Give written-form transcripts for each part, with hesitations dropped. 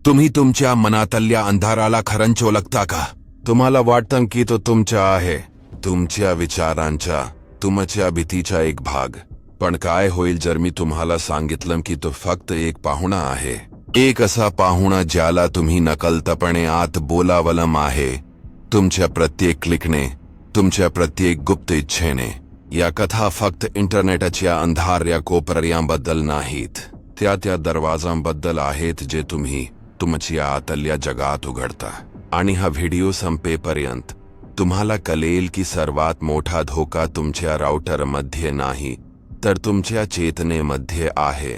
तुम्ही तुमच्या मनातल्या अंधाराला खरंच ओळखता का? तुम्हाला वाटतं की तो तुमचा आहे, तुमच्या विचारांचा, तुमच्या भीतीचा एक भाग. पण काय होईल जर मी तुम्हाला सांगितलं की तो फक्त एक पाहुणा आहे? एक असा पाहुणा ज्याला तुम्ही नकळतपणे आत बोलावलं आहे, तुमच्या प्रत्येक क्लिकने, तुमच्या प्रत्येक गुप्त इच्छेने. या कथा फक्त इंटरनेटच्या अंधाऱ्या कोपऱ्यांबद्दल नाहीत, त्या दरवाजांबद्दल आहेत जे तुम्ही तुमच्या आतल्या जगात उघडता. आणि हा व्हिडिओ संपेपर्यंत तुम्हाला कळेल की सर्वात मोठा धोका तुमच्या राउटरमध्ये नाही, तर तुमच्या चेतनेमध्ये आहे.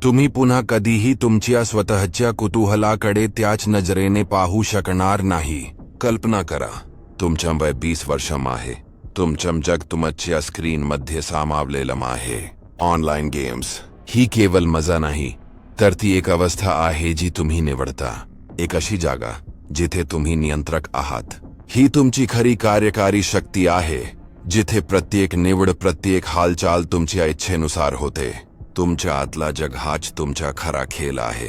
तुम्ही पुन्हा कधीही तुमच्या स्वतःच्या कुतूहलाकडे त्याच नजरेने पाहू शकणार नाही. कल्पना करा, तुमचं वय 20 वर्षं आहे. तुमचं जग तुमच्या स्क्रीनमध्ये सामावलेलं आहे. ऑनलाईन गेम्स ही केवळ मजा नाही, तर ती एक अवस्था आहे जी तुम्ही निवडता. एक अशी जागा जिथे तुम्ही नियंत्रक आहात. ही तुमची खरी कार्यकारी शक्ती आहे, जिथे प्रत्येक निवड, प्रत्येक हालचाल तुमच्या इच्छेनुसार होते. तुमच्या आतला जग हाच तुमचा खरा खेळ आहे.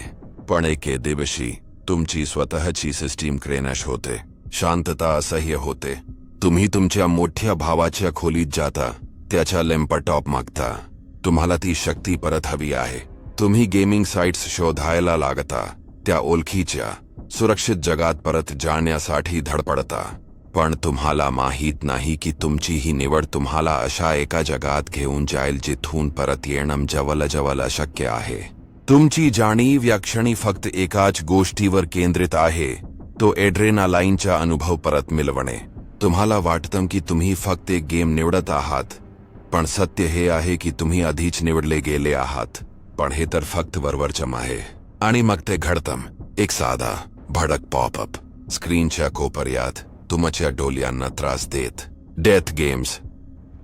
पण एके दिवशी तुमची स्वतःची सिस्टीम क्रॅश होते. शांतता असह्य होते. तुम्ही तुमच्या मोठ्या भावाच्या खोलीत जाता, त्याच्या लॅपटॉप मागता. तुम्हाला ती शक्ती परत हवी आहे. तुम्ही गेमिंग साइट्स शोधायला लागता, त्या ओळखीच्या सुरक्षित जगात परत जाण्यासाठी धडपडता. पण तुम्हाला माहीत नाही की तुमची ही निवड तुम्हाला अशा एका जगात घेऊन जाईल जिथून परत येणं जवळजवळ अशक्य आहे. तुमची जाणीव या क्षणी फक्त एकाच गोष्टीवर केंद्रित आहे, तो एड्रेनालाईनचा अनुभव परत मिळवणे. तुम्हाला वाटतं की तुम्ही फक्त एक गेम निवडत आहात, पण सत्य हे आहे की तुम्ही आधीच निवडले गेले आहात. पण हे तर फक्त वरवरचम आहे. आणि मग ते घडतं, एक साधा भडक पॉपअप स्क्रीनच्या कोपऱ्यात, तुमच्या डोळ्यांना त्रास देत. Death games.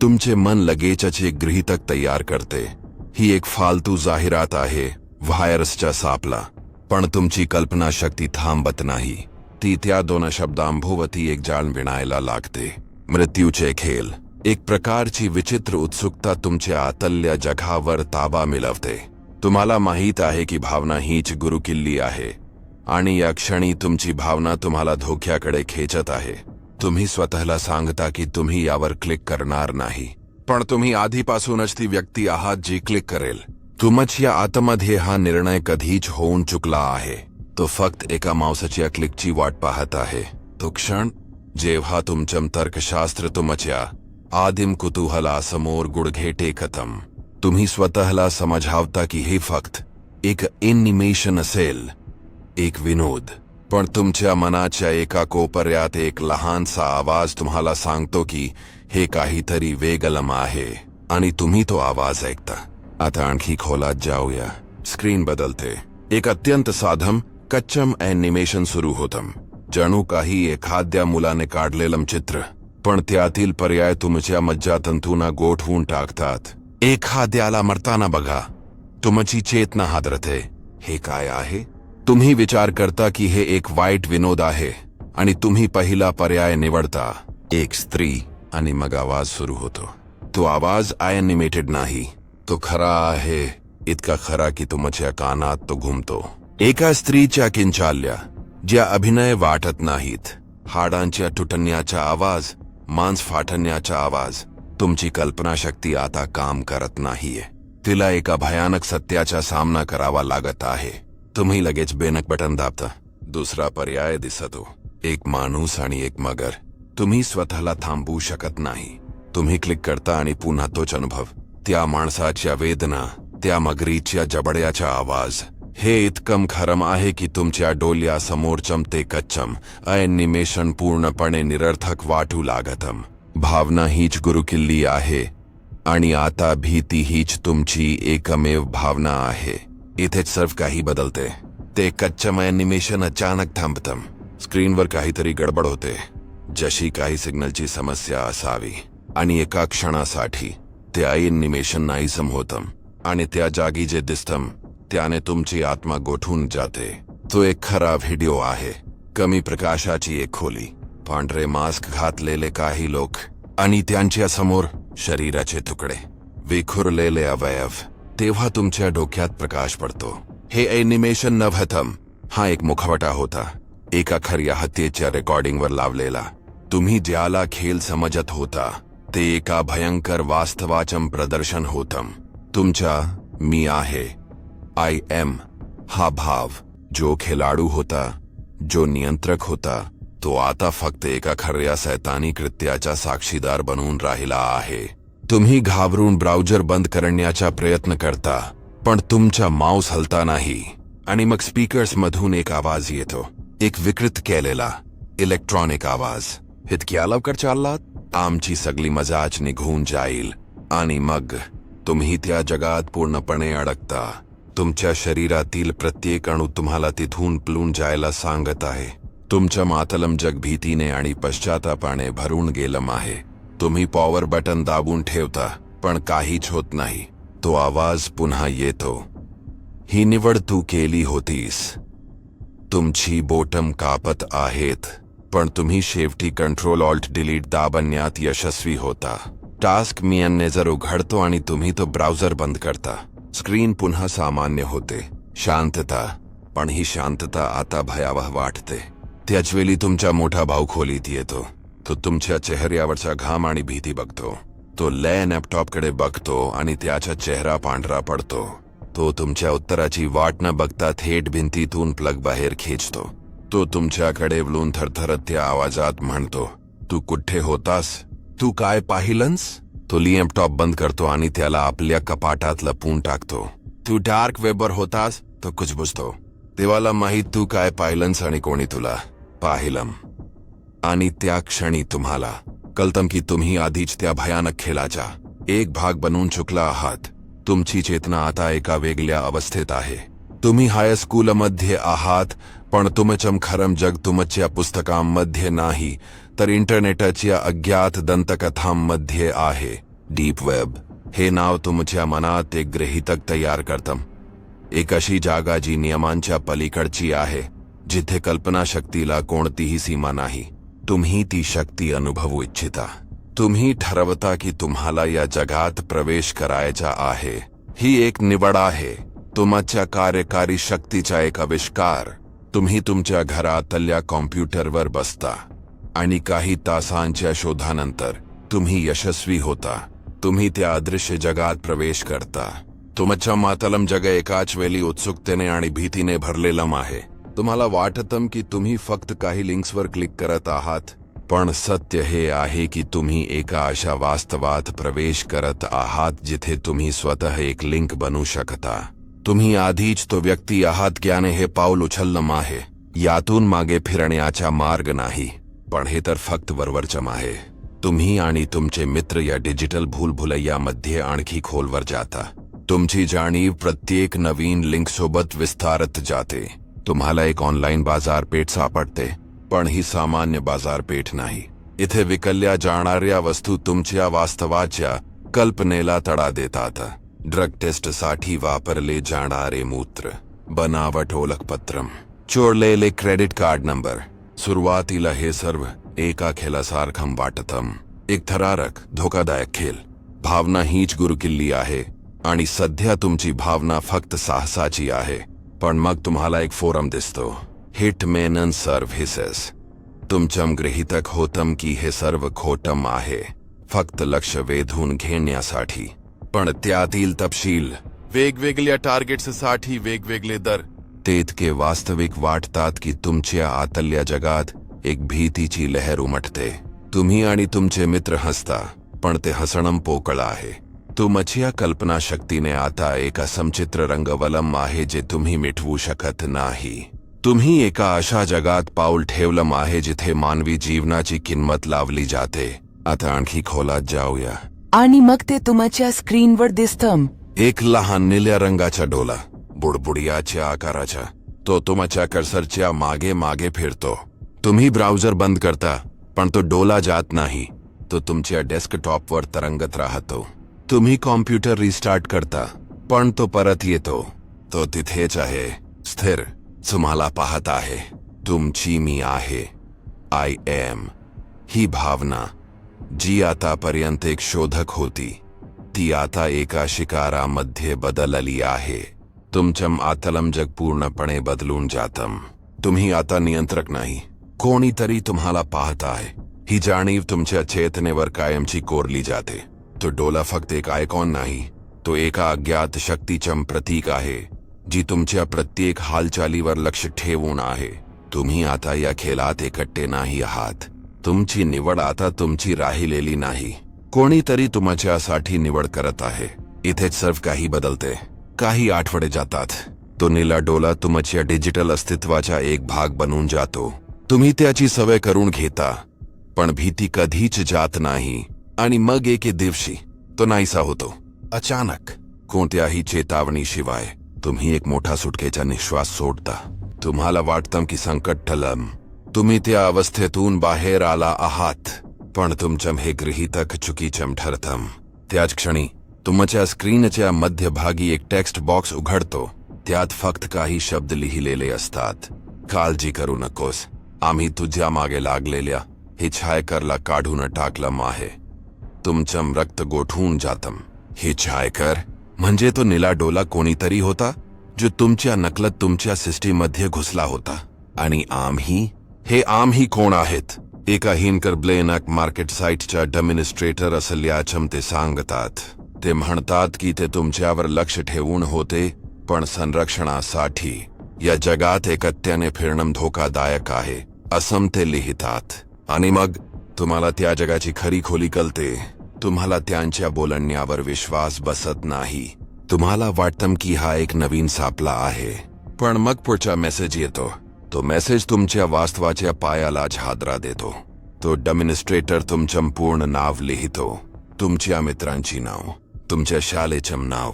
तुमचे मन लगेचच एक गृहीतक तयार करते. ही एक फालतू जाहिरात आहे, व्हायरसचा सापला. पण तुमची कल्पनाशक्ती थांबत नाही. ती त्या 2 शब्दांभोवती एक जाळ विणायला लागते. मृत्यूचे खेळ. एक प्रकारची विचित्र उत्सुकता तुमच्या आतल्या जगावर ताबा मिळवते. तुम्हाला माहीत आहे की भावना हीच गुरुकिल्ली आहे, आणि या क्षणी तुमची भावना तुम्हाला धोक्याकडे खेचत आहे. तुम्ही स्वतःला सांगता की तुम्ही यावर क्लिक करणार नाही, पण तुम्ही आधीपासूनच ती व्यक्ती आहात जी क्लिक करेल. तुमच्या आतमध्ये हा निर्णय कधीच होऊन चुकला आहे. तो फक्त एका माउसच्या क्लिकची वाट पाहत आहे. तो क्षण जेव्हा तुमचं तर्कशास्त्र तुमच्या आदिम कुतूहलासमोर गुडघे टेकतं. तुम्ही स्वतःला समजावता की हे फक्त एक एनिमेशन असेल, एक विनोद. पण तुमच्या मनाच्या एका कोपऱ्यात एक लहानसा आवाज तुम्हाला सांगतो की हे काहीतरी वेगळं आहे, आणि तुम्ही तो आवाज ऐकता. आता आणखी खोलात जाऊया. स्क्रीन बदलते. एक अत्यंत साधं कच्चम ॲनिमेशन सुरू होतं, जणू काही एखाद्या मुलाने काढलेलं चित्र. पण त्यातील पर्याय तुमच्या मज्जातंतूंना गोठवून टाकतात. एखाद्याला मरताना बघा, तुमची चेतना हादरते. हे काय आहे? तुम्ही विचार करता की हे एक वाईट विनोद आहे, आणि तुम्ही पहिला पर्याय निवडता, एक स्त्री. आणि मग आवाज सुरू होतो. तो आवाज ॲनिमेटेड नाही, तो खरा आहे. इतका खरा की तुमच्या कानात तो घुमतो. एका स्त्रीच्या किंचाळल्या, ज्या अभिनय वाटत नाहीत. हाडांच्या तुटण्याचा आवाज, मांस फाटण्याचा आवाज. तुमची कल्पनाशक्ती आता काम करत नाहीये. तिला एका भयानक सत्याचा सामना करावा लागत आहे. तुम्ही लगेच बेनक बटन दाबता. दुसरा पर्याय दिसतो, एक माणूस आणि एक मगर. तुम्ही स्वतःला थांबवू शकत नाही. तुम्ही क्लिक करता आणि पुन्हा तोच अनुभव. त्या माणसाच्या वेदना, त्या मगरीच्या जबड्याचा आवाज. हे इतकं खरं आहे की तुमच्या डोळ्यासमोरचं ते कच्चम ॲनिमेशन पूर्णपणे निरर्थक वाटू लागतं. भावना हीच गुरुकिल्ली आहे, आणि आता भीती हीच तुमची एकमेव भावना आहे. इथेच सर्व काही बदलते. ते कच्चम ॲनिमेशन अचानक थांबतं. स्क्रीनवर काहीतरी गडबड होते, जशी काही सिग्नलची समस्या असावी. आणि एका क्षणासाठी ते ॲनिमेशन नाहीसं होतं, आणि त्या जागी जे दिसतं त्याने तुमची आत्मा गोठून जाते. तो एक खरा व्हिडिओ आहे. कमी प्रकाशाची एक खोली, पांढरे मास्क घातलेले काही लोक, आणि त्यांच्या समोर शरीराचे तुकडे, विखुरलेले अवयव. तेव्हा तुमच्या डोक्यात प्रकाश पडतो. हे ॲनिमेशन नव्हतं, हा एक मुखवटा होता, एका खऱ्या हत्येच्या रेकॉर्डिंगवर लावलेला. तुम्ही ज्याला खेळ समजत होता ते एका भयंकर वास्तवाचं प्रदर्शन होतं. तुमच्या मी आहे, आय एम हा भाव, जो खेळाडू होता, जो नियंत्रक होता, तो आता फक्त एका खऱ्या सैतानी कृत्याचा साक्षीदार बनून राहिला आहे. तुम्ही घाबरून ब्राउझर बंद करण्याचा प्रयत्न करता, पण तुमचा माऊस हलता नाही. आणि मग स्पीकर्स मधून एक आवाज येतो, एक विकृत केलेला इलेक्ट्रॉनिक आवाज. इतक्या लवकर चाललात? आमची सगळी मजाच निघून जाईल. आणि मग तुम्ही त्या जगात पूर्णपणे अडकता. तुमच्या शरीरातील प्रत्येक अणू तुम्हाला तिथून पळून जायला सांगत आहे. तुमच्या मातलम जग भीतीने आणि पश्चातापाने भरून गेलं आहे. तुम्ही पॉवर बटन दाबून ठेवता, पण काहीच होत नाही. तो आवाज पुन्हा येतो, ही निवड तू केली होतीस. तुमची बोटम कापत आहेत, पण तुम्ही शेवटी कंट्रोल ऑल्ट डिलीट दाबण्यात यशस्वी होता. टास्क मॅनेजर उघडतो आणि तुम्ही तो ब्राउझर बंद करता. स्क्रीन पुन्हा सामान्य होते. शांतता, पण ही शांतता आता भयावह वाटते. त्याचवेळी तुमचा मोठा भाऊ खोलीत येतो. तो तुमच्या चेहऱ्यावरचा घाम आणि भीती बघतो. तो लॅपटॉपकडे बघतो आणि त्याचा चेहरा पांढरा पडतो. तो तुमच्या उत्तराची वाट न बघता थेट भिंतीतून प्लग बाहेर खेचतो. तो तुमच्याकडे वळून थरथरत त्या आवाजात म्हणतो, तू कुठे होतास? तू काय पाहिलंस? तो लॅपटॉप बंद करतो आणि त्याला आपल्या कपाटात लपवून टाकतो. तू डार्क वेबवर होतास? तो कुजबुजतो. देवाला माहीत तू काय पाहिलंस आणि कोणी तुला पाहिलं. आणि त्या क्षणी तुम्हाला कळतं की तुम्ही आधीच त्या भयानक खेळाचा एक भाग बनून चुकला आहात. तुमची चेतना आता एका वेगळ्या अवस्थेत आहे. तुम्ही हायस्कूलमध्ये आहात, पण तुमचं खरं जग तुमच्या पुस्तकांमध्ये नाही, तर इंटरनेटच्या अज्ञात दंतकथांमध्ये आहे. डीप वेब हे नाव तुमच्या मनात एक गृहीतक तयार करतं. एक अशी जागा जी नियमांच्या पलीकडची आहे, जिथे कल्पनाशक्तीला कोणतीही सीमा नाही. तुम्ही ती शक्ती अनुभवू इच्छिता. तुम्ही ठरवता की तुम्हाला या जगात प्रवेश करायचा आहे. ही एक निवड आहे, तुमच्या कार्यकारी शक्तीचा एक आविष्कार. तुम्ही तुमच्या घरातल्या कॉम्प्युटरवर बसता आणि काही तासांच्या शोधानंतर तुम्ही यशस्वी होता. तुम्ही त्या अदृश्य जगात प्रवेश करता. तुमच्या मातलम जग एकाच वेळी उत्सुकतेने आणि भीतीने भरलेलं आहे. तुम्हाला वाटतं की तुम्ही फक्त काही लिंक्सवर क्लिक करत आहात, पण सत्य हे आहे की तुम्ही एका अशा वास्तवात प्रवेश करत आहात जिथे तुम्ही स्वतः एक लिंक बनू शकता. तुम्ही आधीच तो व्यक्ती आहात ज्याने हे पाऊल उचललं आहे. यातून मागे फिरण्याचा मार्ग नाही, पण हे तर फक्त वरवरचम आहे. तुम्ही आणि तुमचे मित्र या डिजिटल भूलभुलैयामध्ये आणखी खोलवर जाता. तुमची जाणीव प्रत्येक नवीन लिंकसोबत विस्तारत जाते. तुम्हाला एक ऑनलाईन बाजारपेठ सापडते, पण ही सामान्य बाजारपेठ नाही. इथे विकल्या जाणाऱ्या वस्तू तुमच्या वास्तवाच्या कल्पनेला तडा देतात. ड्रग टेस्टसाठी वापरले जाणारे मूत्र, बनावट ओळखपत्र, चोरलेले क्रेडिट कार्ड नंबर. सुरुवातीला हे सर्व एका खेळासारखं वाटतं. एक थरारक धोकादायक खेळ. भावना हीच गुरुकिल्ली आहे, आणि सध्या तुमची भावना फक्त साहसाची आहे. पण मग तुम्हाला एक फोरम दिसतो, हिटमॅन सर्व्हिसेस. तुमचं गृहीतक होतं की हे सर्व खोटं आहे, फक्त लक्ष वेधून घेण्यासाठी. पण त्यातील तपशील, वेगवेगळ्या टार्गेट्ससाठी वेगवेगळे दर, ते इतके वास्तविक वाटतात की तुमच्या आतल्या जगात एक भीतीची लहर उमटते. तुम्ही आणि तुमचे मित्र हसता, पण ते हसणं पोकळ आहे. तुमच्या कल्पनाशक्तीने आता एका समचित्र रंगवलम आहे जे तुम्ही मिटवू शकत नाही. तुम्ही एका अशा जगात पाऊल ठेवलं आहे जिथे मानवी जीवनाची किंमत लावली जाते. आता आणखी खोलात जाऊया. आणि मग ते तुमच्या स्क्रीनवर दिसतं. एक लहान निळ्या रंगाचा डोला, बुडबुडियाच्या आकाराचा. तो तुमच्या कर्सरच्या मागे मागे फिरतो. तुम्ही ब्राउझर बंद करता, पण तो डोला जात नाही. तो तुमच्या डेस्कटॉपवर तरंगत राहतो. तुम्ही कॉम्प्युटर रिस्टार्ट करता, पण तो परत येतो. तो तिथेच आहे, स्थिर, तुम्हाला पाहत आहे. तुमची मी आहे, आय एम. ही भावना, जी आतापर्यंत एक शोधक होती, ती आता एका शिकारामध्ये बदलली आहे. तुमचं आतलं जग पूर्णपणे बदलून जातं. तुम्ही आता नियंत्रक नाही, कोणीतरी तुम्हाला पाहत आहे ही जाणीव तुमच्या चेतनेवर कायमची कोरली जाते. तो डोला फक्त एक आयकॉन नाही, तो एका अज्ञात शक्तीचं प्रतीक आहे जी तुमच्या प्रत्येक हालचालीवर लक्ष ठेवून आहे. तुम्ही आता या खेळात एकटे नाही आहात. तुमची निवड आता तुमची राहिलेली नाही, कोणीतरी तुमच्यासाठी निवड करत आहे. इथेच सर्व काही बदलते. काही आठवडे जातात, तो निळा डोला तुमच्या डिजिटल अस्तित्वाचा एक भाग बनून जातो. तुम्ही त्याची सवय करून घेता, पण भीती कधीच जात नाही. आणि मग एके दिवशी तो नाहीसा होतो. अचानक, कोणत्याही चेतावणीशिवाय तुम्ही एक मोठा सुटकेचा निश्वास सोडता. तुम्हाला वाटतं की संकट टळलं, तुम्ही त्या अवस्थेतून बाहेर आला आहात. पण तुमचं हे गृहीतक चुकीचं ठरतं. त्याच क्षणी तुमच्या स्क्रीनच्या मध्यभागी एक टेक्स्ट बॉक्स उघडतो. त्यात फक्त काही शब्द लिहिलेले असतात. काळजी करू नकोस, आम्ही तुझ्या मागे लागलेल्या हिचहायकरला काढून टाकलं आहे. तुमचं रक्त गोठून जातं. हिचहायकर म्हणजे तो निळा डोला कोणीतरी होता जो तुमच्या नकलत तुमच्या सिस्टीममध्ये घुसला होता. आणि आम्ही, हे आम्ही कोण आहेत? एका हिनकर ब्लेनक मार्केट साईटच्या ॲडमिनिस्ट्रेटर असल्याचं ते सांगतात. ते म्हणतात की ते तुमच्यावर लक्ष ठेवून होते, पण संरक्षणासाठी या जगात एकत्याने फिरणं धोकादायक आहे असं ते लिहितात. आणि मग तुम्हाला त्या जगाची खरी खोली कळते. तुम्हाला त्यांच्या बोलण्यावर विश्वास बसत नाही. तुम्हाला वाटतं की हा एक नवीन सापला आहे. पण मग पुढचा मेसेज येतो. तो मेसेज तुमच्या वास्तवाच्या पायालाच हादरा देतो. तो ॲडमिनिस्ट्रेटर तुमचं पूर्ण नाव लिहितो, तुमच्या मित्रांची नाव, तुमच्या शाळेचं नाव,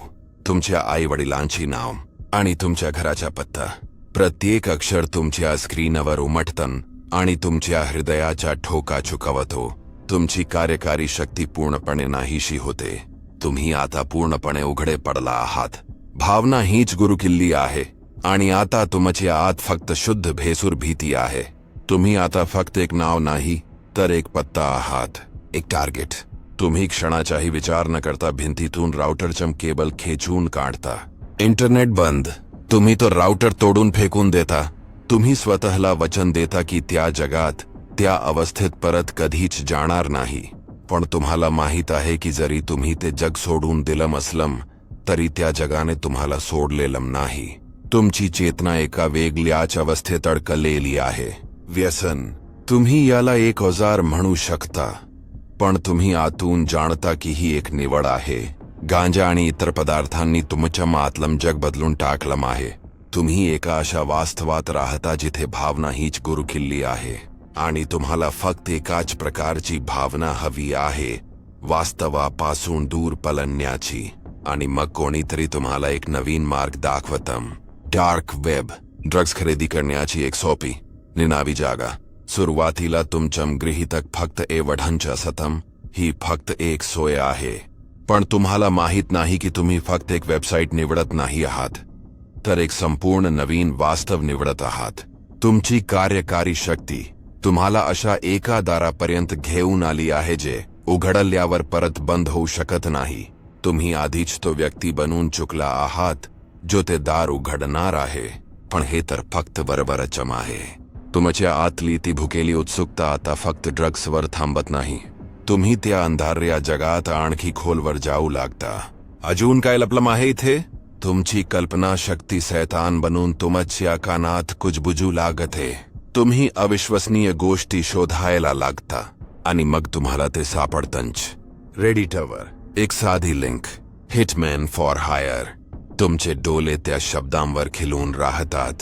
तुमच्या आई-वडिलांची नाव आणि तुमच्या घराचा पत्ता. प्रत्येक अक्षर तुमच्या स्क्रीनवर उमटतं आणि तुमच्या हृदयाचा ठोका चुकवतो. तुमची कार्यकारी शक्ती पूर्णपणे नाहीशी होते. तुम्ही आता पूर्णपणे उघडे पडला आहात. भावना हीच गुरुकिल्ली आहे आणि आता तुमच्या आत फक्त शुद्ध भेसूर भीती आहे. तुम्ही आता फक्त एक नाव नाही तर एक पत्ता आहात, एक टार्गेट. तुम्ही क्षणाचाही विचार न करता भिंतीतून राउटरचं केबल खेचून काढता. इंटरनेट बंद. तुम्ही तो राउटर तोडून फेकून देता. तुम्ही स्वतःला वचन देता की त्या जगात, त्या अवस्थेत परत कधीच जाणार नाही. पण तुम्हाला माहित आहे की जरी तुम्ही ते जग सोडून दिलं असलं तरी त्या जगाने तुम्हाला सोडलेलं नाही. तुमची चेतना एका वेगळ्याच अवस्थेत अडकलेली आहे. व्यसन, तुम्ही याला एक औजार म्हणू शकता, पण तुम्ही आतून जाणता की ही एक निवड आहे. गांजा आणि इतर पदार्थांनी तुमच्या आतलं जग बदलून टाकलं आहे. तुम्ही एका अशा वास्तवात राहता जिथे भावना हीच गुरुकिल्ली आहे आणि तुम्हाला फक्त एकाच प्रकारची भावना हवी आहे, वास्तवापासून दूर पळण्याची. आणि मग कोणीतरी तुम्हाला एक नवीन मार्ग दाखवतं. डार्क वेब, ड्रग्ज खरेदी करण्याची एक सोपी, निनावी जागा. सुरुवातीला तुमचं गृहीतक फक्त एवढंच असतं, ही फक्त एक सोय आहे. पण तुम्हाला माहित नाही की तुम्ही फक्त एक वेबसाईट निवडत नाही आहात, तर एक संपूर्ण नवीन वास्तव निवडत आहात. तुमची कार्यकारी शक्ती तुम्हाला अशा एका दारापर्यंत घेऊन आली आहे जे उघडल्यावर परत बंद होऊ शकत नाही. तुम्ही आधीच तो व्यक्ती बनून चुकला आहात जो ते दार उघडणार आहे. पण हे तर फक्त बरोबरच आहे. तुमच्या आतली ती भुकेली उत्सुकता आता फक्त ड्रग्सवर थांबत नाही. तुम्ही त्या अंधाऱ्या जगात आणखी खोलवर जाऊ लागता. अजून काय लपलं आहे इथे? तुमची कल्पना शक्ती सैतान बनून तुमच्या कानात कुजबुजू लागते. तुम्ही अविश्वसनीय गोष्टी शोधायला लागता आणि मग तुम्हाला ते सापडतंच. रेडिटवर एक साधी लिंक, हिटमॅन फॉर हायर. तुमचे डोळे त्या शब्दांवर खिलून राहतात.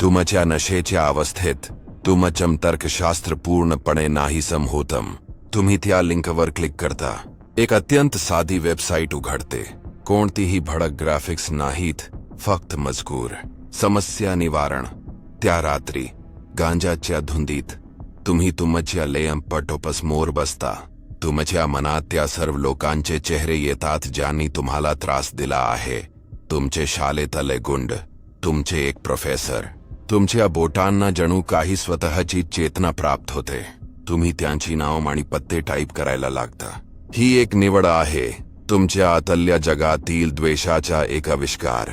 तुमच्या नशेच्या अवस्थेत तुमचं तर्कशास्त्र पूर्णपणे नाहीसं होतं. तुम्ही त्या लिंकवर क्लिक करता. एक अत्यंत साधी वेबसाईट उघडते. कोणतीही भडक ग्राफिक्स नाहीत, फक्त मजकूर. समस्या निवारण. त्या रात्री गांजाच्या धुंदीत तुम्ही तुमच्या लॅम्पटॉपसमोर बसता. तुमच्या मनात त्या सर्व लोकांचे चेहरे येतात ज्यांनी तुम्हाला त्रास दिला आहे. तुमचे शाळेतले गुंड, तुमचे एक प्रोफेसर. तुमच्या बोटांना जणू काही स्वतःची चेतना प्राप्त होते. तुम्ही त्यांची नाव आणि पत्ते टाईप करायला लागता. ही एक निवड आहे, तुमच्या आतल्या जगातील द्वेषाचा एक आविष्कार.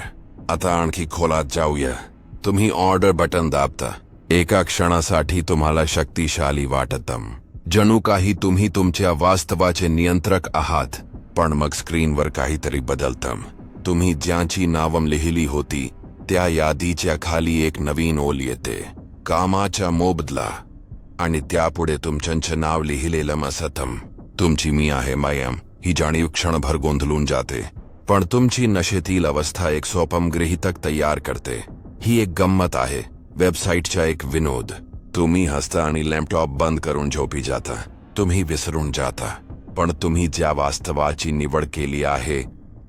आता आणखी खोलात जाऊया. तुम्ही ऑर्डर बटन दाबता. एका क्षणासाठी तुम्हाला शक्तिशाली वाटतं, जणू काही तुम्ही तुमच्या वास्तवाचे नियंत्रक आहात. पण मग स्क्रीनवर काहीतरी बदलतं. तुम्ही ज्यांची नावं लिहिली होती त्या यादीच्या खाली एक नवीन ओळ येते, कामाचा मोबदला. आणि त्यापुढे तुमचं नाव लिहिलेलं असतं. तुमची मी आहे मायम ही जाणीव क्षणभर गोंधळून जाते. पण तुमची नशेतील अवस्था एक स्वप्नगृहीतक तयार करते. ही एक गंमत आहे, वेबसाईटचा एक विनोद. तुम्ही हसता आणि लॅपटॉप बंद करून झोपी जाता. तुम्ही विसरून जाता. पण तुम्ही ज्या वास्तवाची निवड केली आहे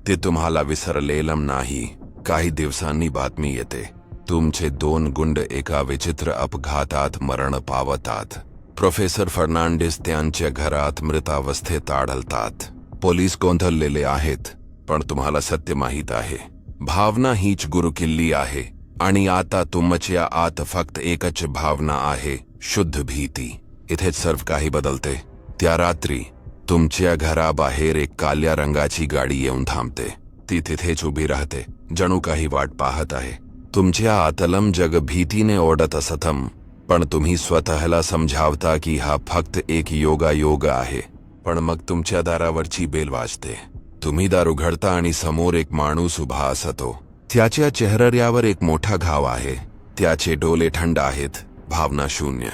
ते तुम्हाला विसरलेलं नाही. काही दिवसांनी बातमी येते, तुमचे 2 गुंड एका विचित्र अपघातात मरण पावतात. प्रोफेसर फर्नांडिस त्यांच्या घरात मृतावस्थेत आढळतात. पोलीस गोंधळलेले आहेत, पण तुम्हाला सत्य माहीत आहे. भावना हीच गुरुकिल्ली आहे. आणि आता तुमच्या आत फक्त एकच भावना आहे, शुद्ध भीती. इथेच सर्व काही बदलते. त्या रात्री तुमच्या घराबाहेर एक काळ्या रंगाची गाडी येऊन थांबते. ती तिथेच उभी राहते, जणू काही वाट पाहत आहे. तुमच्या आतलम जग भीतीने ओढत असतं, पण तुम्ही स्वतःला समजावता की हा फक्त एक योगायोग आहे. पण मग तुमच्या दारावरची बेल वाजते. तुम्ही दार उघडता आणि समोर एक माणूस उभा असतो. त्याच्या चेहऱ्यावर एक मोठा घाव आहे. त्याचे डोळे थंड आहेत, भावना शून्य.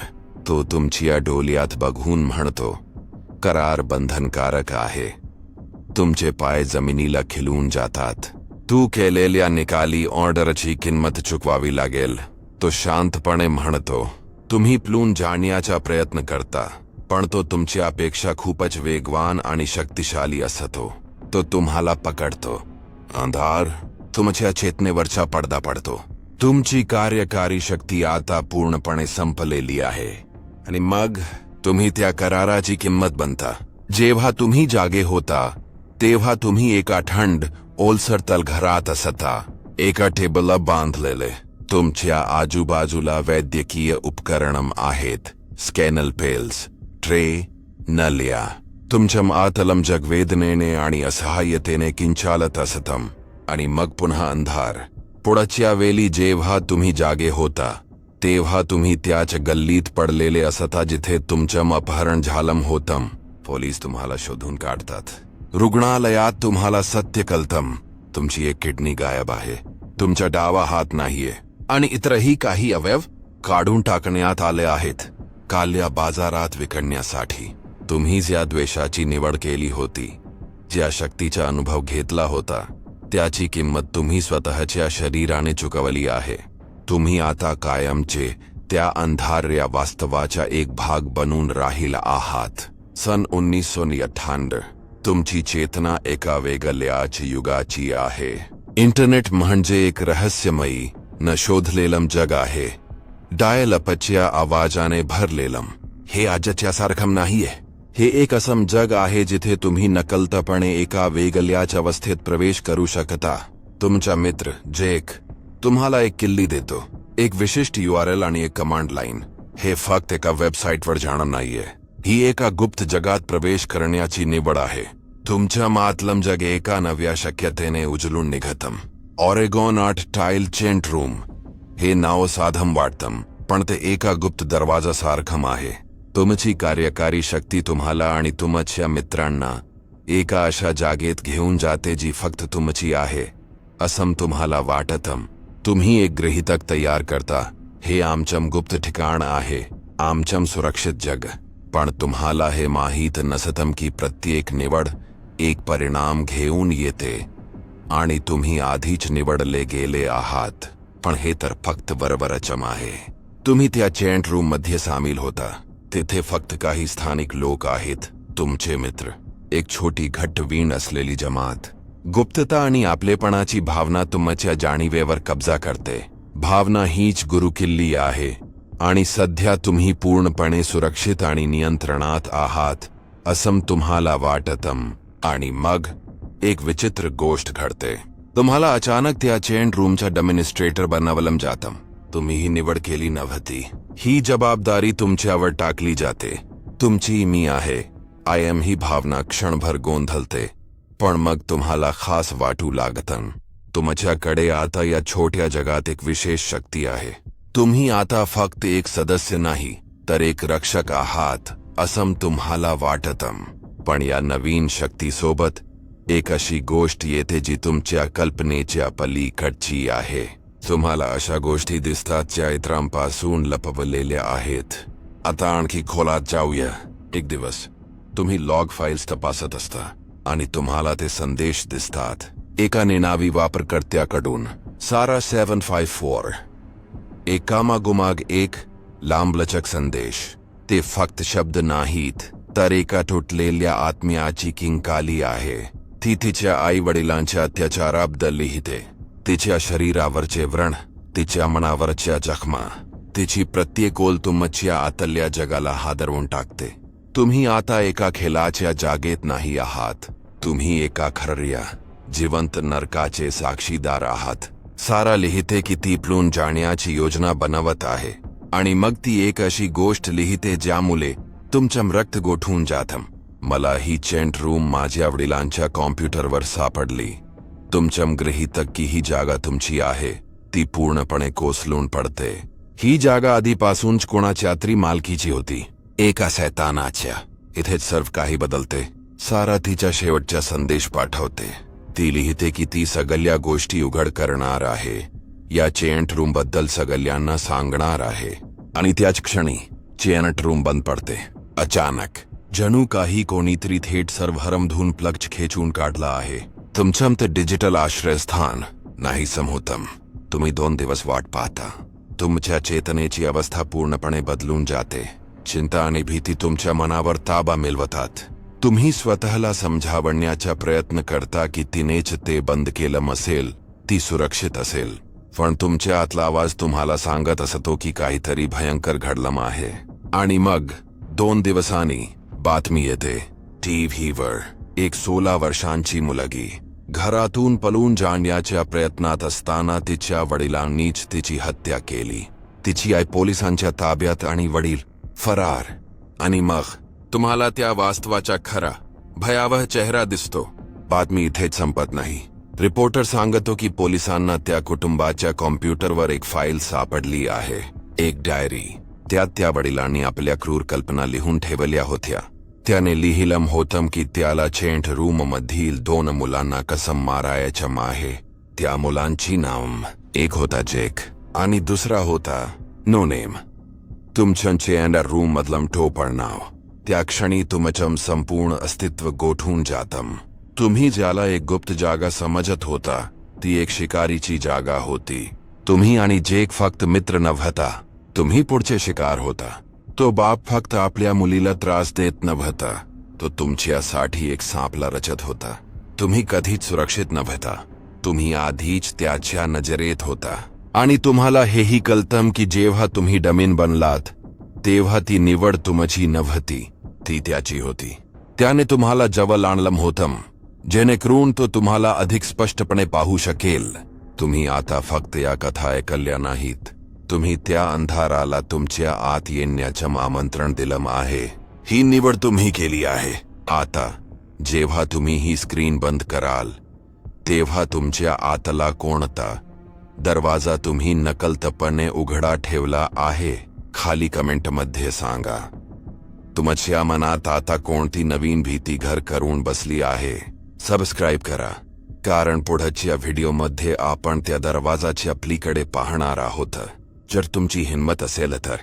तो तुमच्या डोळ्यात बघून म्हणतो, करार बंधनकारक आहे. तुमचे पाय जमिनीला खिलून जातात. तू केलेल्या निकाली ऑर्डरची किंमत चुकवावी लागेल. तो शांतपणे म्हणतो. तुम्ही पळून जाण्याचा प्रयत्न करता, पण तो तुमच्यापेक्षा खूपच वेगवान आणि शक्तिशाली असतो. तो तुम्हाला पकडतो. अंधार तुमच्या चेतनेवरचा पडदा पडतो. तुमची कार्यकारी शक्ती आता पूर्णपणे संपलेली आहे. आणि मग तुम्ही त्या कराराची किंमत बनता. जेव्हा तुम्ही जागे होता तेव्हा तुम्ही एका थंड ओलसर तलघरात असता, एका टेबलला बांधलेले. तुमच्या आजूबाजूला वैद्यकीय उपकरणं आहेत, स्कॅनल पेल्स, ट्रे, नल्या. तुमच्या आतलम जग वेदनेने आणि असहाय्यतेने किंचाळत असतं. आणि मग पुन्हा अंधार. पुढच्या वेळी जेव्हा तुम्ही जागे होता तेव्हा तुम्ही त्याच गल्लीत पडलेले असता जिथे तुमचं अपहरण झालं होतं. पोलीस तुम्हाला शोधून काढतात. रुग्णालयात तुम्हाला सत्य कळतं, तुमची एक किडनी गायब आहे, तुमचा डावा हात नाहीये, आणि इतरही काही अवयव काढून टाकण्यात आले आहेत, काल्या बाजारात विकण्यासाठी. तुम्ही ज्या द्वेषाची निवड केली होती, ज्या शक्तीचा अनुभव घेतला होता, त्याची किंमत तुम्ही स्वतःच्या शरीराने चुकवली आहे. तुम्ही आता कायमचे त्या अंधार्या वास्तवाचा एक भाग बनून राहिला आहात. सन 1998. तुमची चेतना एका वेगळ्याच युगाची आहे. इंटरनेट म्हणजे एक रहस्यमयी न शोधलेलं जग आहे, डायल-अपच्या आवाजाने भरलेलं. हे आजच्या सारखं नाहीये. हे एक असं जग आहे जिथे तुम्ही नकलतपणे एका वेगळ्याच अवस्थेत प्रवेश करू शकता. तुमचा मित्र जेक तुम्हाला एक किल्ली देतो, एक विशिष्ट URL आणि एक कमांड लाईन. हे फक्त एका वेबसाईटवर जाणं नाहीये. ही एका गुप्त जगात प्रवेश करण्याची निवड आहे. तुमच्या मातलम जग एका नव्या शक्यतेने उजळून निघतं. Oregon art tile chant room. हे नाव साधं वाटतं, पण ते एका गुप्त दरवाजासारखं आहे. तुमची कार्यकारी शक्ती तुम्हाला आणि तुमच्या मित्रांना एका अशा जागेत घेऊन जाते जी फक्त तुमची आहे असं तुम्हाला वाटतं. तुम्ही एक गृहीतक तयार करता, हे आमचं गुप्त ठिकाण आहे, आमचं सुरक्षित जग. पण तुम्हाला हे माहीत नसतं की प्रत्येक निवड एक परिणाम घेऊन येते आणि तुम्ही आधीच निवडले गेले आहात. पण हे तर फक्त बरोबरचम आहे. तुम्ही त्या चॅट रूम मध्ये सामील होता. तिथे फक्त काही स्थानिक लोक आहेत, तुमचे मित्र, एक छोटी घट्ट वीण असलेली जमात. गुप्तता आणि आपलेपणाची भावना तुमच्या जाणीवेवर कब्जा करते. भावना हीच गुरुकिल्ली आहे आणि सध्या तुम्ही पूर्णपणे सुरक्षित आणि नियंत्रणात आहात असं तुम्हाला वाटतं. आणि मग एक विचित्र गोष्ट घडते. तुम्हाला अचानक त्या चेंट रूमचा ॲडमिनिस्ट्रेटर बनवलं जातं. तुम्ही ही निवड केली नव्हती. ही जबाबदारी तुमच्यावर टाकली जाते. तुमची मी आहे, आय एम ही भावना क्षणभर गोंधळते. पण मग तुम्हाला खास वाटू लागतं. तुमच्याकडे आता या छोट्या जगात एक विशेष शक्ती आहे. तुम्ही आता फक्त एक सदस्य नाही तर एक रक्षक आहात असं तुम्हाला वाटतं. पण या नवीन शक्तीसोबत एक अशी गोष्ट येते जी तुमच्या कल्पनेच्या पलीकडची आहे. तुम्हाला अशा गोष्टी दिसतात ज्या इतरांपासून लपवलेल्या आहेत. आता आणखी खोलात जाऊया. एक दिवस तुम्ही लॉग फाईल्स तपासत असता आणि तुम्हाला ते संदेश दिसतात. एका निनावी वापरकर्त्याकडून सारा 754 एक कामागोमाग एक लांबलचक संदेश. ते फक्त शब्द नाहीत तर एका तुटलेल्या आत्म्याची किंकाली आहे. ती तिच्या आई वडिलांच्या अत्याचाराबद्दल लिहिते. तिच्या शरीरावरचे व्रण, तिच्या मनावरच्या जखमा, तिची प्रत्येक ओळ तुमच्या आतल्या जगाला हादरवून टाकते. तुम्ही आता एका खेळाच्या जागेत नाही आहात. तुम्ही एका खऱ्या जिवंत नरकाचे साक्षीदार आहात. सारा लिहिते की ती पळून जाण्याची योजना बनवत आहे आणि मग ती एक अशी गोष्ट लिहिते ज्यामुळे तुमचं रक्त गोठून जातं. मला ही चॅट रूम माझ्या वडिलांच्या कॉम्प्युटरवर सापडली. तुमचं गृहीतक की ही जागा तुमची आहे ती पूर्णपणे कोसळून पडते. ही जागा आधीपासूनच कोणाच्या तरी मालकीची होती, एका शैतानाच्या. इथेच सर्व काही बदलते. सारा तिच्या शेवटचा संदेश पाठवते. ती लिहिते की ती सगळ्या गोष्टी उघड करणार आहे, या चॅट रूम बद्दल सगळ्यांना सांगणार आहे. आणि त्याच क्षणी चॅट रूम बंद पडते. अचानक जणू काही कोणीतरी थेट सर्व हरमधून प्लग खेचून काढला आहे. तुमचं ते डिजिटल आश्रयस्थान नाही होतं. तुम्ही 2 दिवस वाट पाहता. तुमच्या चेतनेची अवस्था पूर्णपणे बदलून जाते. चिंता आणि भीती तुमच्या मनावर ताबा मिळवतात. तुम्ही स्वतःला समजावण्याचा प्रयत्न करता की तिनेच ते बंद केलं असेल, ती सुरक्षित असेल. पण तुमच्या आतला आवाज तुम्हाला सांगत असतो की काहीतरी भयंकर घडलं आहे. आणि मग 2 दिवसांनी बातमी येते. टीव्हीवर एक 16 वर्षांची मुलगी घरातून पळून जाण्याच्या प्रयत्नात असताना तिच्या वडिलांनीच तिची हत्या केली. तिची आई पोलिसांच्या ताब्यात आणि वडील फरार. आणि मग तुम्हाला त्या वास्तवाचा खरा भयावह चेहरा दिसतो. बातमी इथेच संपत नाही. रिपोर्टर सांगतो की पोलिसांना त्या कुटुंबाच्या कॉम्प्युटरवर एक फाईल सापडली आहे, एक डायरी. त्यात त्या वडिलांनी आपल्या क्रूर कल्पना लिहून ठेवल्या होत्या. त्याने लिहिलं होतं की त्याला चॅट रूम मधील 2 मुलांना कसं मारायचं आहे. त्या मुलांची नाव, एक होता जॅक आणि दुसरा होता नो नेम. तुमचं चॅट रूम मधलं टोपण नाव त्या क्षणी तुमचं संपूर्ण अस्तित्व गोठून जातं. तुम्ही ज्याला एक गुप्त जागा समजत होता ती एक शिकारीची जागा होती. तुम्ही आणि जॅक फक्त मित्र नव्हता, तुम्ही पुढचे शिकार होता. तो बाप फक्त आपल्या मुलीला त्रास देत नव्हता, तो तुमच्यासाठी एक सापला रचत होता. तुम्ही कधीच सुरक्षित नव्हता. तुम्ही आधीच त्याच्या नजरेत होता. आणि तुम्हाला हेही कळतं की जेव्हा तुम्ही डमीन बनलात तेव्हा ती निवड तुमची नव्हती, ती त्याची होती. त्याने तुम्हाला जवळ आणलं होतं जेणेकरून तो तुम्हाला अधिक स्पष्टपणे पाहू शकेल. तुम्ही आता फक्त या कथा ऐकल्या नाहीत, तुम्ही त्या अंधाराला तुमच्या आत येण्याचं आमंत्रण दिलं आहे. ही निवड तुम्ही केली आहे. आता जेव्हा तुम्ही ही स्क्रीन बंद कराल तेव्हा तुमच्या आतला कोणता दरवाजा तुम्ही नकळतपणे उघडा ठेवला आहे, खाली कमेंटमध्ये सांगा. तुमच्या मनात आता कोणती नवीन भीती घर करून बसली आहे. सबस्क्राईब करा, कारण पुढच्या व्हिडिओमध्ये आपण त्या दरवाजाच्या पलीकडे पाहणार आहोत. जर तुमची हिंमत असेल तर